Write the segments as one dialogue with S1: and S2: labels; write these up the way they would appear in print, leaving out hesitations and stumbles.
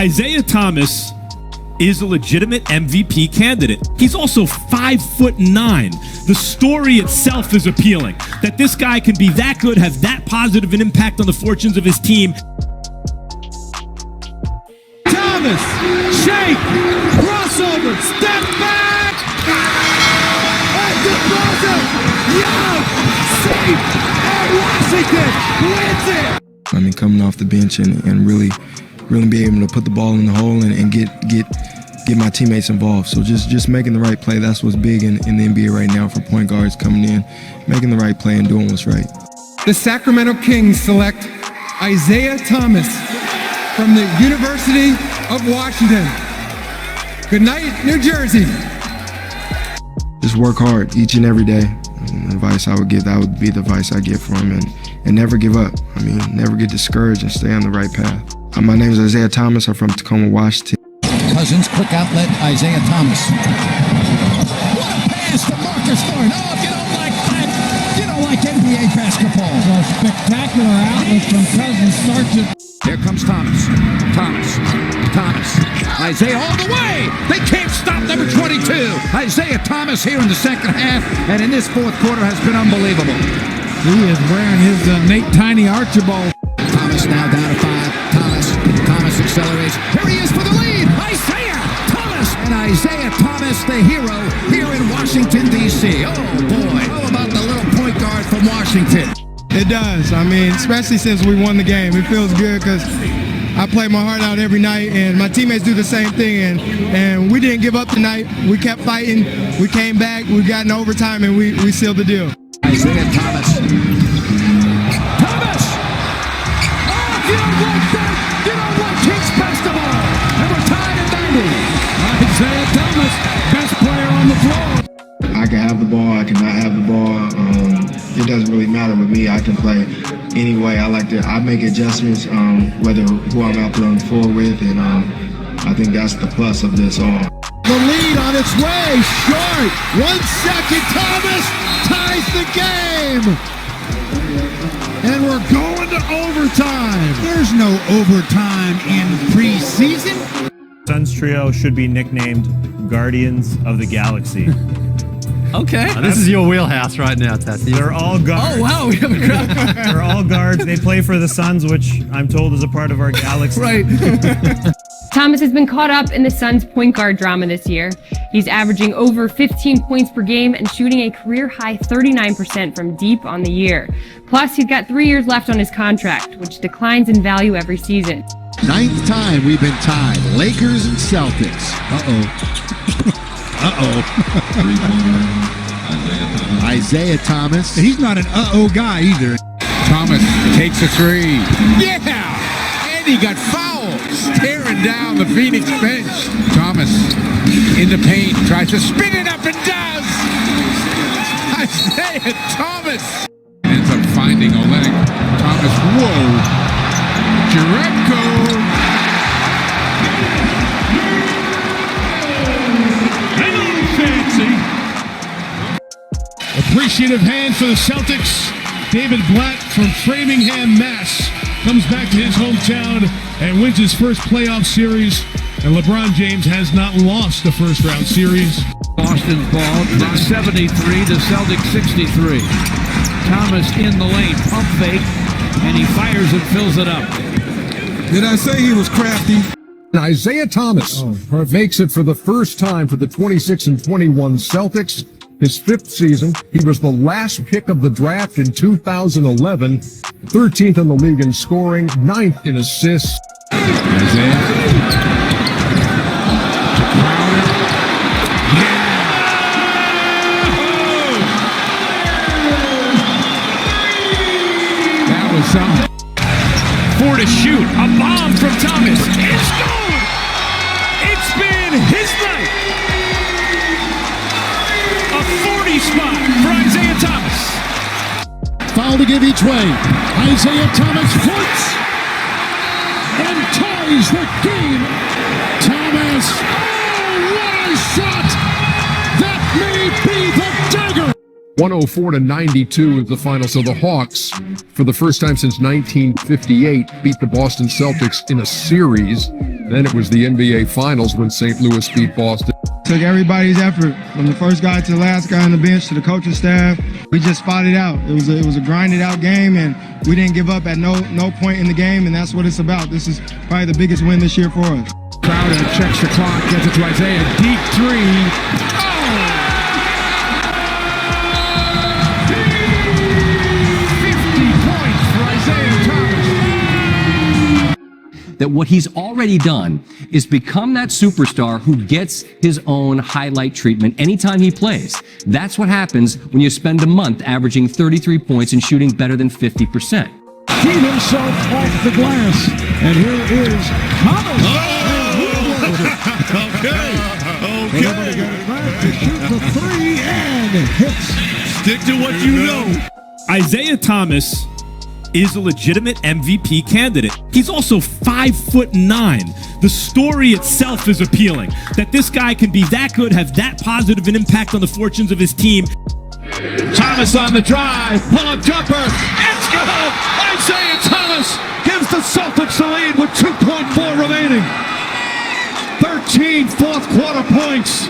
S1: Айзея Томас is a legitimate MVP candidate. He's also 5'9". The story itself is appealing. That this guy can be that good, have that positive an impact on the fortunes of his team.
S2: Thomas, shake, crossover, step back, and Dflow, young, safe, and Washington wins it.
S3: I mean, coming off the bench and really be able to put the ball in the hole and get my teammates involved. So just making the right play, that's what's big in the NBA right now for point guards coming in, making the right play and doing what's right.
S2: The Sacramento Kings select Aizея Томас from the University of Washington. Good night, New Jersey.
S3: Just work hard each and every day. The advice I would give, that would be the advice I get for him, and never give up. I mean, never get discouraged and stay on the right path. My name is Aizея Tомас. I'm from Tacoma, Washington.
S4: Cousins, quick outlet, Aizея Tомас. What a pass to Marcus Thorne. Oh, you don't like NBA basketball.
S5: So a spectacular outlet from Cousins starts it.
S4: Here comes Thomas. Aizея all the way. They can't stop number 22. Aizея Tомас here in the second half, and in this fourth quarter has been unbelievable.
S5: He is wearing his Nate Tiny Archibald.
S4: Thomas now down to 5. Thomas accelerates. Here he is for the lead. Aizея Tомас. And Aizея Tомас, the hero here in Washington, D.C. Oh, boy. How about the little point guard from Washington?
S2: It does. I mean, especially since we won the game. It feels good because I play my heart out every night, and my teammates do the same thing. And we didn't give up tonight. We kept fighting. We came back. We got in overtime, and we sealed the deal.
S4: Aizея Tомас. Tомас! Oh, you don't like that! You don't like Kings basketball! And we're tied at 90.
S5: Aizея Tомас, best player on the floor.
S3: I can have the ball, I cannot have the ball. It doesn't really matter with me. I can play any way. I make adjustments, whether who I'm out there on the floor with, and I think that's the plus of this all.
S2: The lead on its way, short. 1 second, Thomas ties the game. And we're going to overtime.
S5: There's no overtime in preseason.
S6: Suns trio should be nicknamed Guardians of the Galaxy.
S7: Okay. This is your wheelhouse right now, Tassie.
S6: They're all guards.
S7: Oh, wow. We have a crowd.
S6: They're all guards. They play for the Suns, which I'm told is a part of our galaxy.
S7: Right.
S8: Thomas has been caught up in the Suns' point guard drama this year. He's averaging over 15 points per game and shooting a career-high 39% from deep on the year. Plus, he's got 3 years left on his contract, which declines in value every season.
S9: 9th time we've been tied. Lakers and Celtics. Aizея Tомас.
S5: He's not an guy either.
S9: Thomas takes a 3. Yeah! And he got fouled. Staring down the Phoenix bench. Thomas in the paint. Tries to spin it up and does. Aizея Tомас. Ends up finding Olenek. Thomas. Whoa. Jerebko.
S10: Appreciative hand for the Celtics. David Blatt from Framingham, Mass. comes back to his hometown and wins his first playoff series. And LeBron James has not lost the first round series.
S11: Boston's ball, 73 to Celtics 63. Thomas in the lane, pump fake, and he fires and fills it up.
S2: Did I say he was crafty?
S12: Aizея Tомас makes it for the first time for the 26 and 21 Celtics. His fifth season, he was the last pick of the draft in 2011, 13th in the league in scoring, 9th in assists.
S11: That was something. 4 to shoot, a bomb from Thomas. It's good! It's been his night. A 40 spot for Aizея Tомас.
S9: Foul to give each way. Aizея Tомas floats and ties the game. Thomas, oh, what a shot! That may be the dagger.
S12: 104 to 92 is the final. So the Hawks, for the first time since 1958, beat the Boston Celtics in a series. Then it was the NBA Finals when St. Louis beat Boston.
S2: Took everybody's effort, from the first guy to the last guy on the bench to the coaching staff. We just fought it out. It was a grinded out game, and we didn't give up at no point in the game, and that's what it's about. This is probably the biggest win this year for us.
S5: Crowder checks the clock, gets it to Isaiah. Deep three. Oh! 50 points for Isaiah Tomas.
S13: That what he's already done is become that superstar who gets his own highlight treatment anytime he plays. That's what happens when you spend a month averaging 33 points and shooting better than 50%.
S5: Keep himself off the glass. And here is Thomas.
S10: Okay.
S5: Everybody got it back to shoot the three and hits.
S10: Stick to what you know.
S1: Aizея Tомас is a legitimate MVP candidate. He's also 5'9". The story itself is appealing. That this guy can be that good, have that positive an impact on the fortunes of his team.
S5: Thomas on the drive, pull-up jumper, it's good! Isaiah Tomas gives the Celtics the lead with 2.4 remaining. 13 fourth quarter points.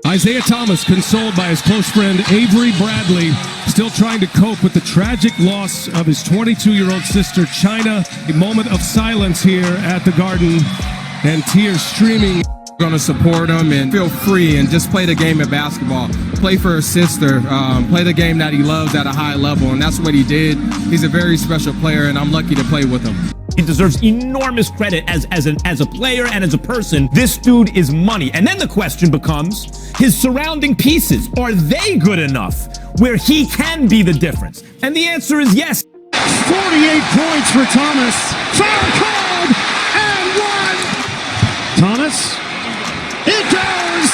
S5: Isaiah Tomas, consoled by his close friend Avery Bradley, still trying to cope with the tragic loss of his 22-year-old sister China. A moment of silence here at the Garden, and tears streaming.
S3: Going to support him and feel free and just play the game of basketball. Play for his sister, play the game that he loves at a high level, and that's what he did. He's a very special player, and I'm lucky to play with him.
S14: He deserves enormous credit as a player and as a person. This dude is money. And then the question becomes, his surrounding pieces, are they good enough where he can be the difference? And the answer is yes.
S5: 48 points for Thomas. Foul called and one. Thomas, it goes.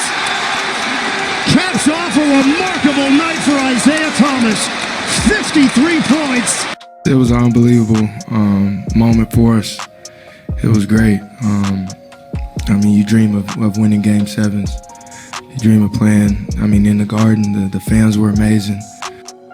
S5: Caps off a remarkable night for Isaiah Tomas. 53 points.
S3: It was an unbelievable moment for us. It was great. I mean, you dream of winning Game 7s. You dream of playing, in the Garden. The fans were amazing.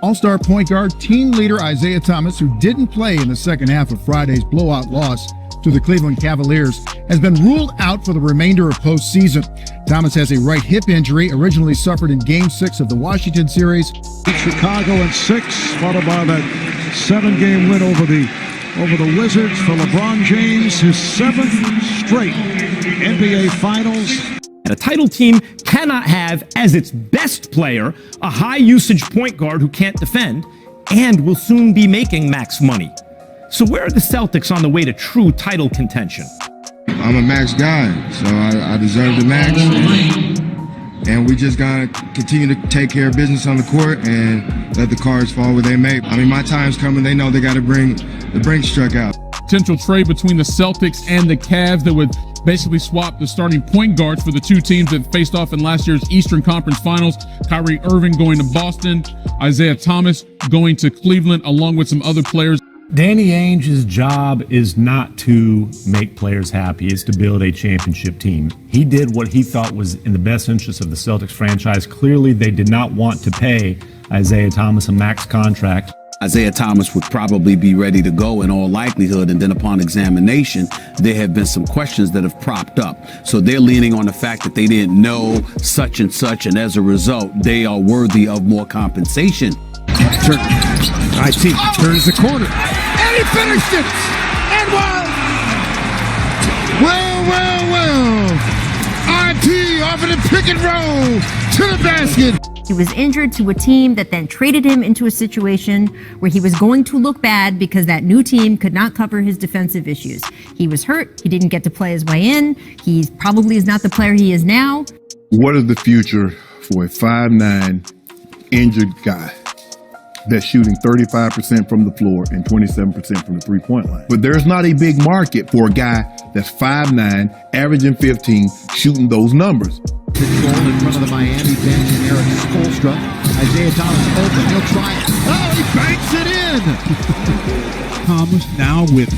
S9: All-star point guard, team leader Isaiah Tomas, who didn't play in the second half of Friday's blowout loss to the Cleveland Cavaliers, has been ruled out for the remainder of postseason. Tomas has a right hip injury, originally suffered in Game 6 of the Washington series.
S5: Chicago in 6, followed by that 7-game win over the Wizards for LeBron James, his 7th straight NBA Finals.
S14: A title team cannot have as its best player a high-usage point guard who can't defend and will soon be making max money. So where are the Celtics on the way to true title contention?
S3: I'm a max guy, so I deserve the max. And we just gotta continue to take care of business on the court and let the cards fall where they may. My time's coming. They know they gotta bring the Brinks truck out.
S15: Potential trade between the Celtics and the Cavs that would basically swap the starting point guards for the two teams that faced off in last year's Eastern Conference Finals. Kyrie Irving going to Boston, Isaiah Tomas going to Cleveland, along with some other players.
S6: Danny Ainge's job is not to make players happy, it's to build a championship team. He did what he thought was in the best interest of the Celtics franchise. Clearly, they did not want to pay Isaiah Tomas a max contract.
S16: Isaiah Tomas would probably be ready to go in all likelihood, and then upon examination, there have been some questions that have propped up. So they're leaning on the fact that they didn't know such and such, and as a result, they are worthy of more compensation.
S5: IT turns the corner, and he finished it! And well, IT off of the pick and roll to the basket.
S17: He was injured to a team that then traded him into a situation where he was going to look bad because that new team could not cover his defensive issues. He was hurt. He didn't get to play his way in. He probably is not the player he is now.
S18: What is the future for a 5'9" injured guy that's shooting 35% from the floor and 27% from the three-point line? But there's not a big market for a guy that's 5'9", averaging 15, shooting those numbers.
S4: Control in front of the Miami bench and Eric Spoelstra. Isaiah Tomas open. He'll try it. Oh, he banks it in.
S5: Thomas now with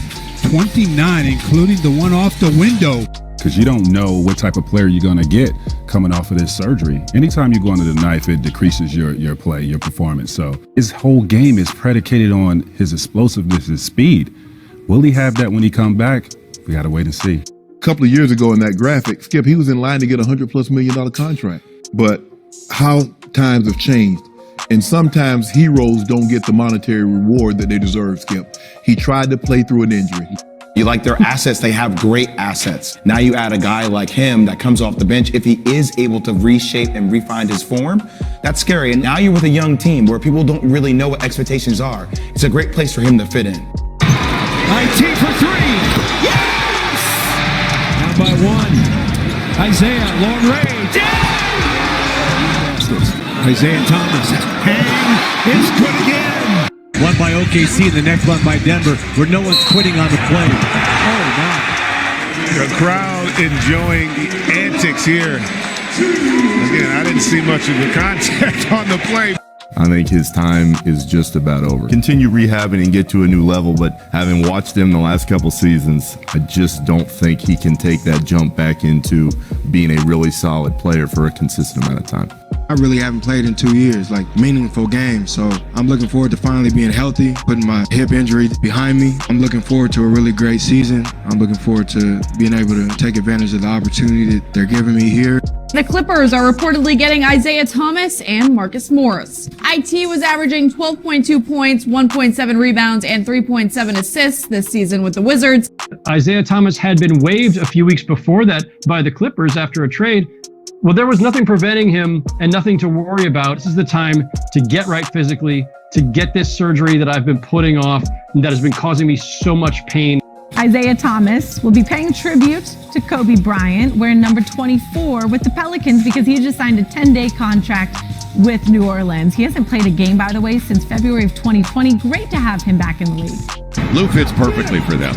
S5: 29, including the one off the window.
S19: Because you don't know what type of player you're going to get coming off of this surgery. Anytime you go under the knife, it decreases your play, your performance. So his whole game is predicated on his explosiveness, his speed. Will he have that when he comes back? We got to wait and see.
S18: couple of years ago in that graphic, Skip, he was in line to get $100+ million contract. But how times have changed. And sometimes heroes don't get the monetary reward that they deserve, Skip. He tried to play through an injury.
S20: You like their assets, they have great assets. Now you add a guy like him that comes off the bench. If he is able to reshape and refine his form, that's scary. And now you're with a young team where people don't really know what expectations are. It's a great place for him to fit in.
S5: IT for three. Yes! Down by one. Isaiah, long range. Yeah! Isaiah Thomas. Hang is good again. One by OKC and the next one by Denver, where no one's quitting on the play. Oh, my.
S10: The crowd enjoying the antics here. Again, I didn't see much of the contact on the play.
S21: I think his time is just about over. Continue rehabbing and get to a new level, but having watched him the last couple seasons, I just don't think he can take that jump back into being a really solid player for a consistent amount of time.
S3: I really haven't played in 2 years, like meaningful games. So I'm looking forward to finally being healthy, putting my hip injury behind me. I'm looking forward to a really great season. I'm looking forward to being able to take advantage of the opportunity that they're giving me here.
S22: The Clippers are reportedly getting Isaiah Thomas and Marcus Morris. IT was averaging 12.2 points, 1.7 rebounds, and 3.7 assists this season with the Wizards.
S23: Isaiah Thomas had been waived a few weeks before that by the Clippers after a trade. Well, there was nothing preventing him and nothing to worry about. This is the time to get right physically, to get this surgery that I've been putting off and that has been causing me so much pain.
S24: Isaiah Thomas will be paying tribute to Kobe Bryant, wearing number 24 with the Pelicans because he just signed a 10-day contract with New Orleans. He hasn't played a game, by the way, since February of 2020. Great to have him back in the league.
S5: Lou fits perfectly for them.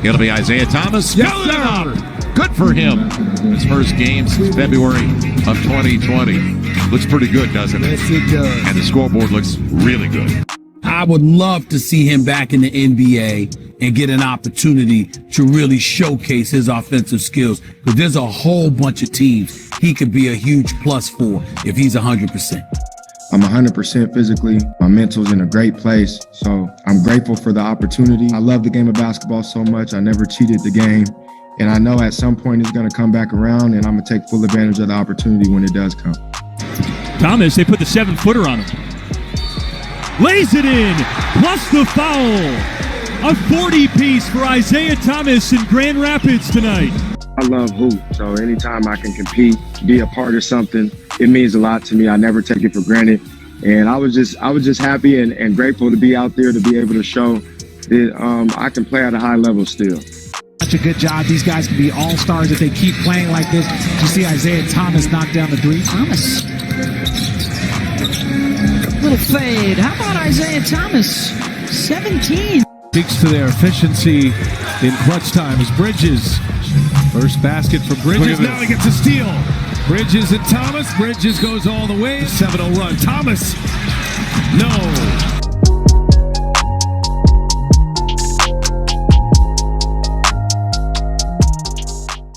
S5: It'll be Isaiah Thomas.
S15: Yes,
S5: sir. Good for him. His first game since February of 2020. Looks pretty good, doesn't it?
S25: Yes, it does.
S5: And the scoreboard looks really good.
S25: I would love to see him back in the NBA and get an opportunity to really showcase his offensive skills, because there's a whole bunch of teams he could be a huge plus for if he's 100%.
S3: I'm 100% physically. My mental's in a great place. So I'm grateful for the opportunity. I love the game of basketball so much. I never cheated the game. And I know at some point it's going to come back around, and I'm going to take full advantage of the opportunity when it does come.
S1: Thomas, they put the 7-footer on him. Lays it in, plus the foul. A 40-piece for Isaiah Thomas in Grand Rapids tonight.
S3: I love hoops, so anytime I can compete, be a part of something, it means a lot to me. I never take it for granted. And I was just happy and grateful to be out there to be able to show that I can play at a high level still.
S26: Such a good job. These guys can be all-stars if they keep playing like this. You see Isaiah Thomas knock down the three.
S27: Thomas. Little fade. How about Isaiah Thomas? 17.
S5: Speaks to their efficiency in clutch time as Bridges. First basket for Bridges. Now he gets a steal. Bridges and Thomas. Bridges goes all the way. 7-0 run. Thomas. No.